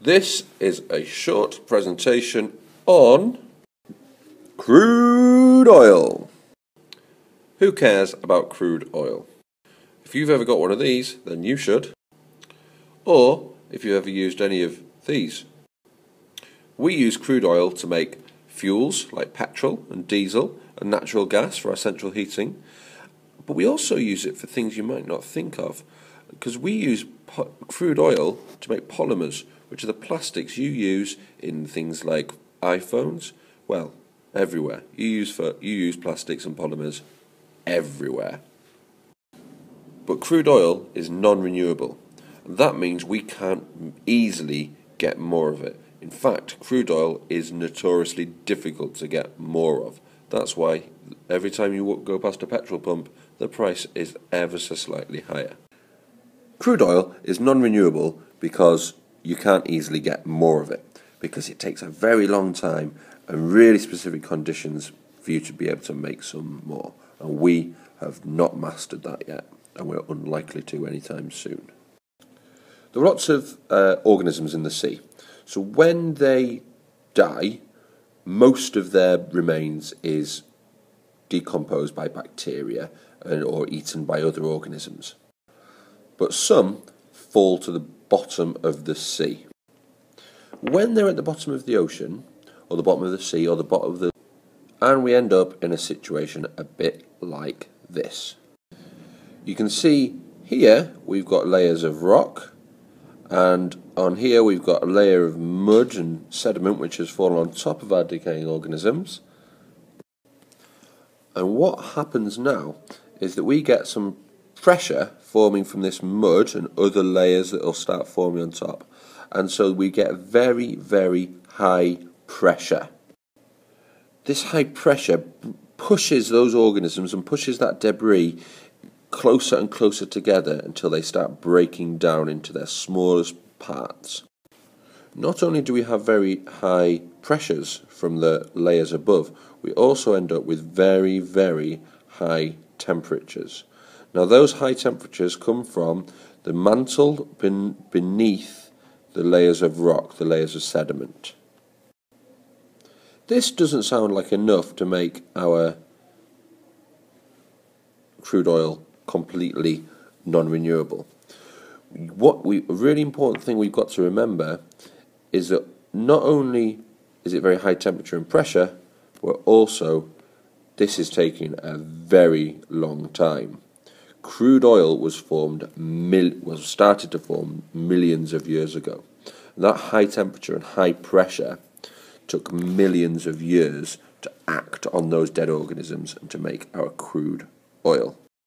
This is a short presentation on crude oil. Who cares about crude oil? If you've ever got one of these, then you should. Or if you've ever used any of these. We use crude oil to make fuels like petrol and diesel and natural gas for our central heating. But we also use it for things you might not think of, because we use crude oil to make polymers, which are the plastics you use in things like iPhones. Well, everywhere. You use plastics and polymers everywhere. But crude oil is non-renewable. That means we can't easily get more of it. In fact, crude oil is notoriously difficult to get more of. That's why every time you go past a petrol pump, the price is ever so slightly higher. Crude oil is non-renewable because you can't easily get more of it, because it takes a very long time and really specific conditions for you to be able to make some more. And we have not mastered that yet, and we're unlikely to anytime soon. There are lots of organisms in the sea. So when they die, most of their remains is decomposed by bacteria or eaten by other organisms. But some fall to the bottom of the sea. When they're at the bottom of the ocean, or the bottom of the sea, or the bottom of the... and we end up in a situation a bit like this. You can see here we've got layers of rock, and on here we've got a layer of mud and sediment which has fallen on top of our decaying organisms. And what happens now is that we get some pressure forming from this mud and other layers that will start forming on top, and so we get very, very high pressure. This high pressure pushes those organisms and pushes that debris closer and closer together until they start breaking down into their smallest parts. Not only do we have very high pressures from the layers above, we also end up with very, very high temperatures. Now those high temperatures come from the mantle beneath the layers of rock, the layers of sediment. This doesn't sound like enough to make our crude oil completely non-renewable. A really important thing we've got to remember is that not only is it very high temperature and pressure, but also this is taking a very long time. Crude oil was started to form millions of years ago. And that high temperature and high pressure took millions of years to act on those dead organisms and to make our crude oil.